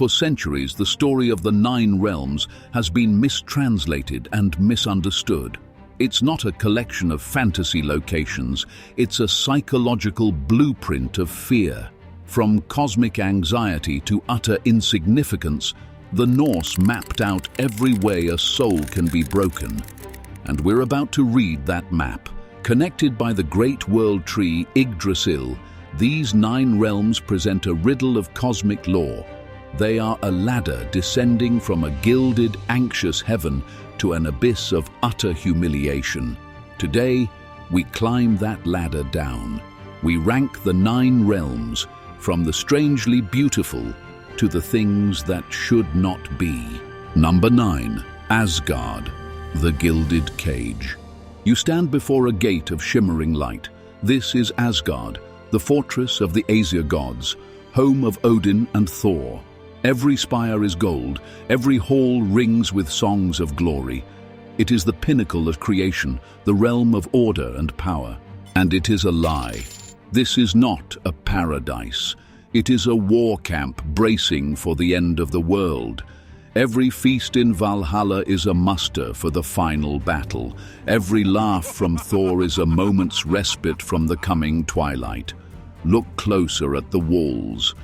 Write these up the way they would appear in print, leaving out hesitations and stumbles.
For centuries, the story of the Nine Realms has been mistranslated and misunderstood. It's not a collection of fantasy locations, it's a psychological blueprint of fear. From cosmic anxiety to utter insignificance, the Norse mapped out every way a soul can be broken. And we're about to read that map. Connected by the great world tree Yggdrasil, these 9 realms present a riddle of cosmic law. They are a ladder descending from a gilded, anxious heaven to an abyss of utter humiliation. Today, we climb that ladder down. We rank the 9 realms, from the strangely beautiful to the things that should not be. Number 9. Asgard, the Gilded Cage. You stand before a gate of shimmering light. This is Asgard, the fortress of the Aesir gods, home of Odin and Thor. Every spire is gold, every hall rings with songs of glory. It is the pinnacle of creation, the realm of order and power. And it is a lie. This is not a paradise. It is a war camp bracing for the end of the world. Every feast in Valhalla is a muster for the final battle. Every laugh from Thor is a moment's respite from the coming twilight. Look closer at the walls.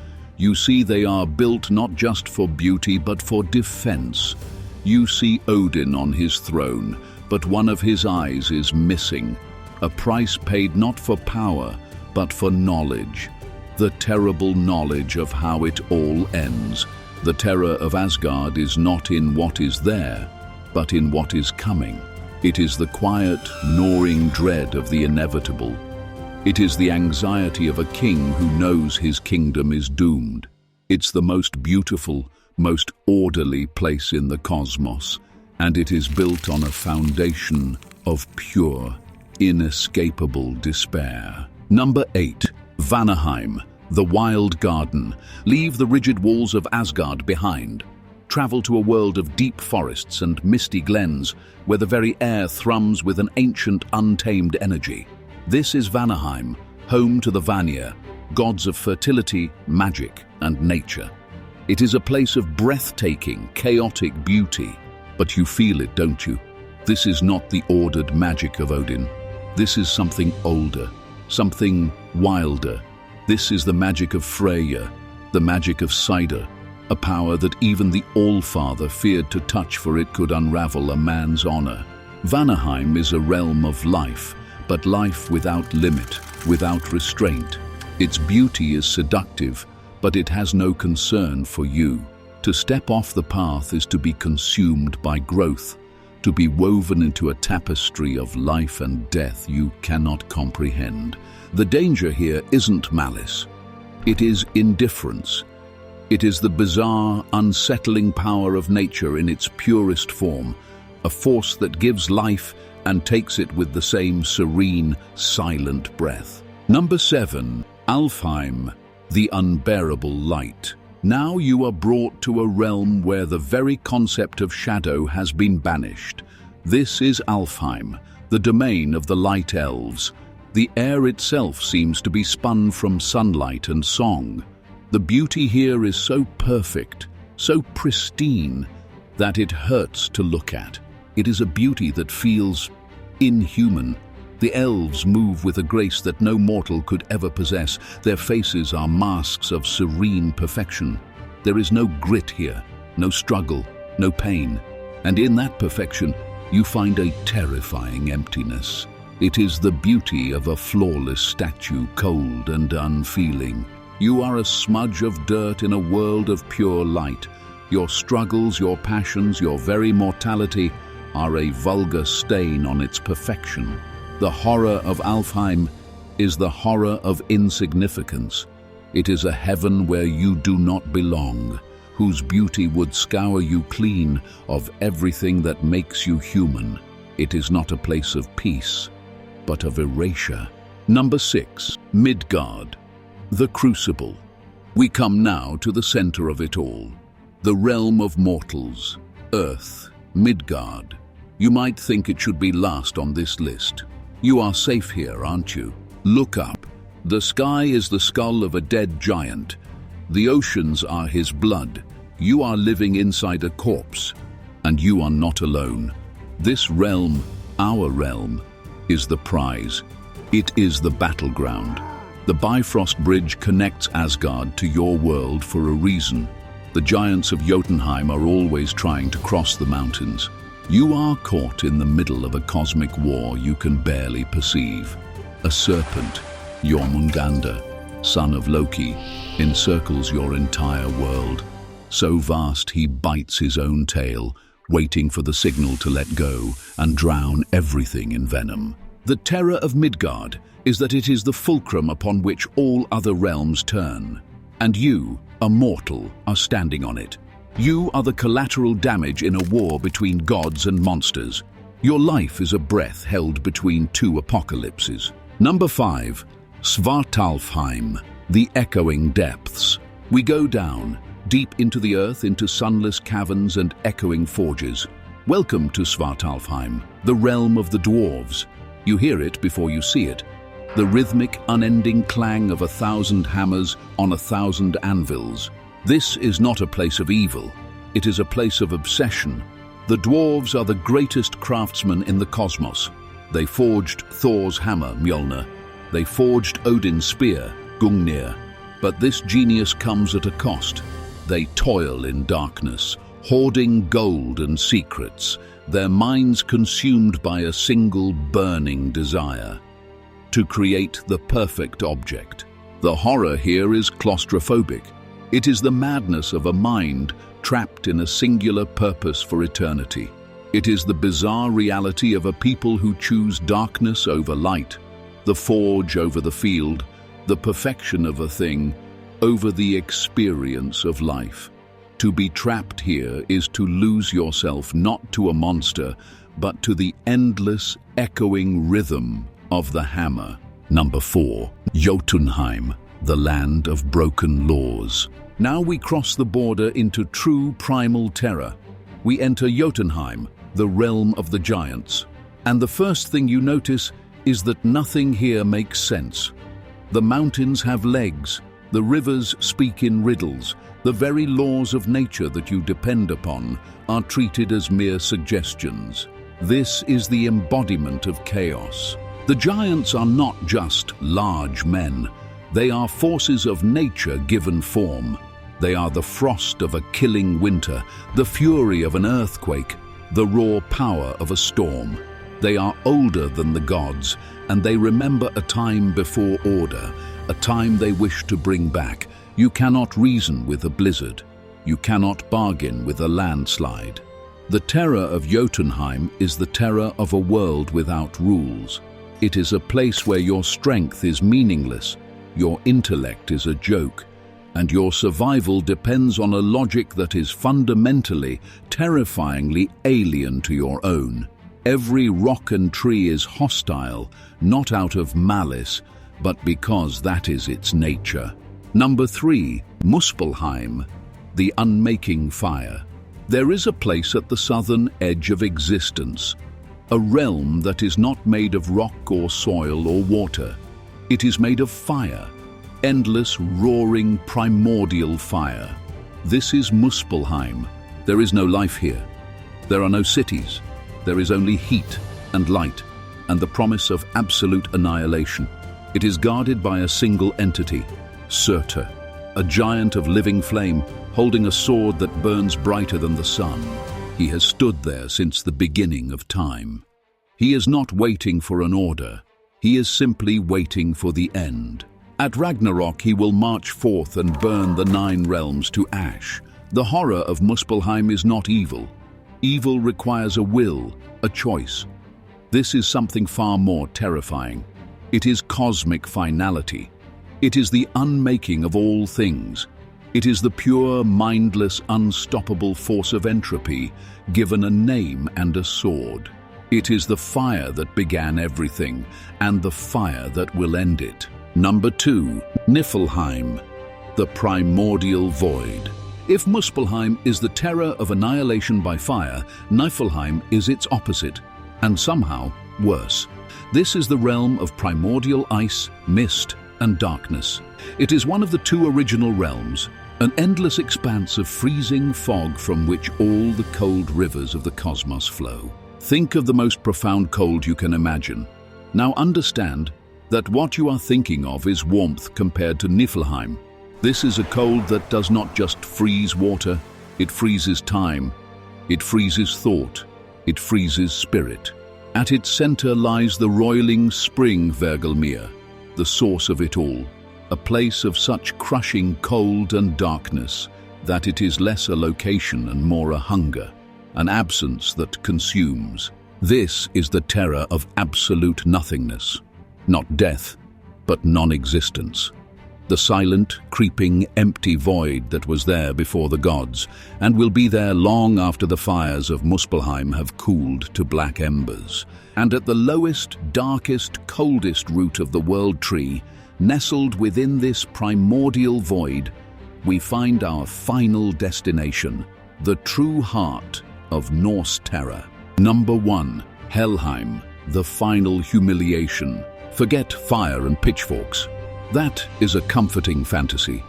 You see they are built not just for beauty but for defense. You see Odin on his throne, but one of his eyes is missing. A price paid not for power, but for knowledge. The terrible knowledge of how it all ends. The terror of Asgard is not in what is there, but in what is coming. It is the quiet, gnawing dread of the inevitable. It is the anxiety of a king who knows his kingdom is doomed. It's the most beautiful, most orderly place in the cosmos, and it is built on a foundation of pure, inescapable despair. Number 8. Vanaheim, the Wild Garden. Leave the rigid walls of Asgard behind. Travel to a world of deep forests and misty glens, where the very air thrums with an ancient, untamed energy. This is Vanaheim, home to the Vanir, gods of fertility, magic, and nature. It is a place of breathtaking, chaotic beauty. But you feel it, don't you? This is not the ordered magic of Odin. This is something older, something wilder. This is the magic of Freyja, the magic of cider, a power that even the Allfather feared to touch, for it could unravel a man's honor. Vanaheim is a realm of life, but life without limit, without restraint. Its beauty is seductive, but it has no concern for you. To step off the path is to be consumed by growth, to be woven into a tapestry of life and death you cannot comprehend. The danger here isn't malice. It is indifference. It is the bizarre, unsettling power of nature in its purest form, a force that gives life and takes it with the same serene, silent breath. Number 7. Alfheim, the Unbearable Light. Now you are brought to a realm where the very concept of shadow has been banished. This is Alfheim, the domain of the Light Elves. The air itself seems to be spun from sunlight and song. The beauty here is so perfect, so pristine, that it hurts to look at. It is a beauty that feels inhuman. The elves move with a grace that no mortal could ever possess. Their faces are masks of serene perfection. There is no grit here, no struggle, no pain. And in that perfection, you find a terrifying emptiness. It is the beauty of a flawless statue, cold and unfeeling. You are a smudge of dirt in a world of pure light. Your struggles, your passions, your very mortality are a vulgar stain on its perfection. The horror of Alfheim is the horror of insignificance. It is a heaven where you do not belong, whose beauty would scour you clean of everything that makes you human. It is not a place of peace, but of erasure. Number 6. Midgard, the Crucible. We come now to the center of it all, the realm of mortals, Earth, Midgard. You might think it should be last on this list. You are safe here, aren't you? Look up. The sky is the skull of a dead giant. The oceans are his blood. You are living inside a corpse, and you are not alone. This realm, our realm, is the prize. It is the battleground. The Bifrost Bridge connects Asgard to your world for a reason. The giants of Jotunheim are always trying to cross the mountains. You are caught in the middle of a cosmic war you can barely perceive. A serpent, Jormungandr, son of Loki, encircles your entire world. So vast he bites his own tail, waiting for the signal to let go and drown everything in venom. The terror of Midgard is that it is the fulcrum upon which all other realms turn. And you, a mortal, are standing on it. You are the collateral damage in a war between gods and monsters. Your life is a breath held between two apocalypses. Number 5. Svartalfheim, the echoing depths. We go down, deep into the earth, into sunless caverns and echoing forges. Welcome to Svartalfheim, the realm of the dwarves. You hear it before you see it. The rhythmic, unending clang of 1,000 hammers on 1,000 anvils. This is not a place of evil. It is a place of obsession. The dwarves are the greatest craftsmen in the cosmos. They forged Thor's hammer, Mjolnir. They forged Odin's spear, Gungnir. But this genius comes at a cost. They toil in darkness, hoarding gold and secrets, their minds consumed by a single burning desire: to create the perfect object. The horror here is claustrophobic. It is the madness of a mind trapped in a singular purpose for eternity. It is the bizarre reality of a people who choose darkness over light, the forge over the field, the perfection of a thing over the experience of life. To be trapped here is to lose yourself not to a monster, but to the endless, echoing rhythm of the hammer. Number 4. Jotunheim, the land of broken laws. Now we cross the border into true primal terror. We enter Jotunheim, the realm of the giants. And the first thing you notice is that nothing here makes sense. The mountains have legs, the rivers speak in riddles, the very laws of nature that you depend upon are treated as mere suggestions. This is the embodiment of chaos. The giants are not just large men. They are forces of nature given form. They are the frost of a killing winter, the fury of an earthquake, the raw power of a storm. They are older than the gods, and they remember a time before order, a time they wish to bring back. You cannot reason with a blizzard. You cannot bargain with a landslide. The terror of Jotunheim is the terror of a world without rules. It is a place where your strength is meaningless, your intellect is a joke, and your survival depends on a logic that is fundamentally, terrifyingly alien to your own. Every rock and tree is hostile, not out of malice, but because that is its nature. Number 3. Muspelheim, the Unmaking fire. There is a place at the southern edge of existence, a realm that is not made of rock or soil or water. It is made of fire, endless, roaring, primordial fire. This is Muspelheim. There is no life here. There are no cities. There is only heat and light and the promise of absolute annihilation. It is guarded by a single entity, Surtur, a giant of living flame holding a sword that burns brighter than the sun. He has stood there since the beginning of time. He is not waiting for an order. He is simply waiting for the end. At Ragnarok, he will march forth and burn the 9 realms to ash. The horror of Muspelheim is not evil. Evil requires a will, a choice. This is something far more terrifying. It is cosmic finality. It is the unmaking of all things. It is the pure, mindless, unstoppable force of entropy, given a name and a sword. It is the fire that began everything, and the fire that will end it. Number 2. Niflheim, the primordial void. If Muspelheim is the terror of annihilation by fire, Niflheim is its opposite, and somehow worse. This is the realm of primordial ice, mist, and darkness. It is one of the 2 original realms, An endless expanse of freezing fog from which all the cold rivers of the cosmos flow. Think of the most profound cold you can imagine. Now understand that what you are thinking of is warmth compared to Niflheim. This is a cold that does not just freeze water, it freezes time, it freezes thought, it freezes spirit. At its center lies the roiling spring Hvergelmir, the source of it all, a place of such crushing cold and darkness that it is less a location and more a hunger, an absence that consumes. This is the terror of absolute nothingness, not death, but non-existence. The silent, creeping, empty void that was there before the gods, and will be there long after the fires of Muspelheim have cooled to black embers. And at the lowest, darkest, coldest root of the world tree, nestled within this primordial void, we find our final destination, the true heart of Norse terror. Number 1. Helheim, the final humiliation. Forget fire and pitchforks. That is a comforting fantasy.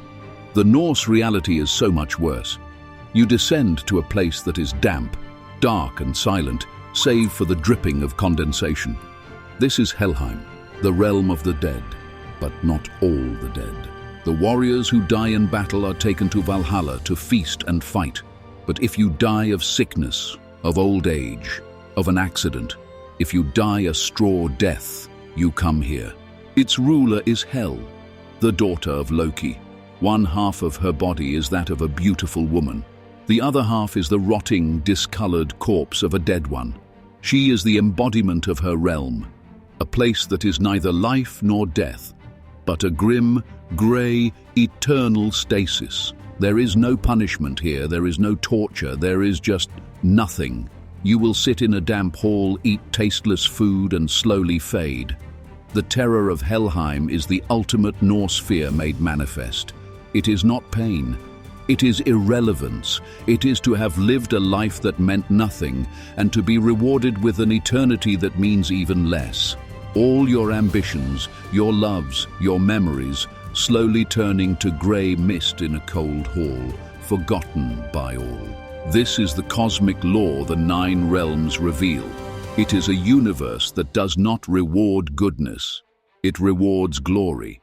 The Norse reality is so much worse. You descend to a place that is damp, dark and silent, save for the dripping of condensation. This is Helheim, the realm of the dead, but not all the dead. The warriors who die in battle are taken to Valhalla to feast and fight. But if you die of sickness, of old age, of an accident, if you die a straw death, you come here. Its ruler is Hel, the daughter of Loki. One half of her body is that of a beautiful woman. The other half is the rotting, discolored corpse of a dead one. She is the embodiment of her realm, a place that is neither life nor death, but a grim, grey, eternal stasis. There is no punishment here, there is no torture, there is just nothing. You will sit in a damp hall, eat tasteless food, and slowly fade. The terror of Helheim is the ultimate Norse fear made manifest. It is not pain. It is irrelevance. It is to have lived a life that meant nothing and to be rewarded with an eternity that means even less. All your ambitions, your loves, your memories, slowly turning to grey mist in a cold hall, forgotten by all. This is the cosmic law the 9 realms reveal. It is a universe that does not reward goodness. It rewards glory.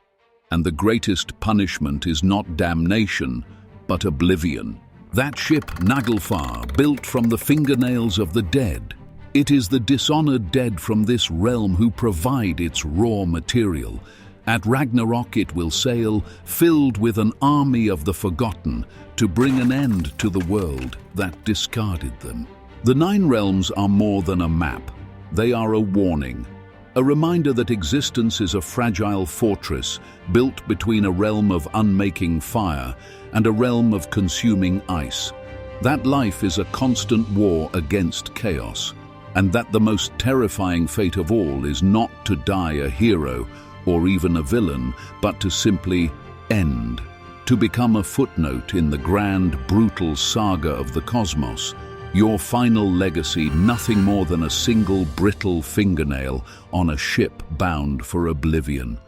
And the greatest punishment is not damnation, but oblivion. That ship, Naglfar, built from the fingernails of the dead. It is the dishonored dead from this realm who provide its raw material. At Ragnarok it will sail, filled with an army of the forgotten, to bring an end to the world that discarded them. The 9 realms are more than a map. They are a warning, a reminder that existence is a fragile fortress built between a realm of unmaking fire and a realm of consuming ice. That life is a constant war against chaos, and that the most terrifying fate of all is not to die a hero or even a villain, but to simply end, to become a footnote in the grand, brutal saga of the cosmos. Your final legacy, nothing more than a single brittle fingernail on a ship bound for oblivion.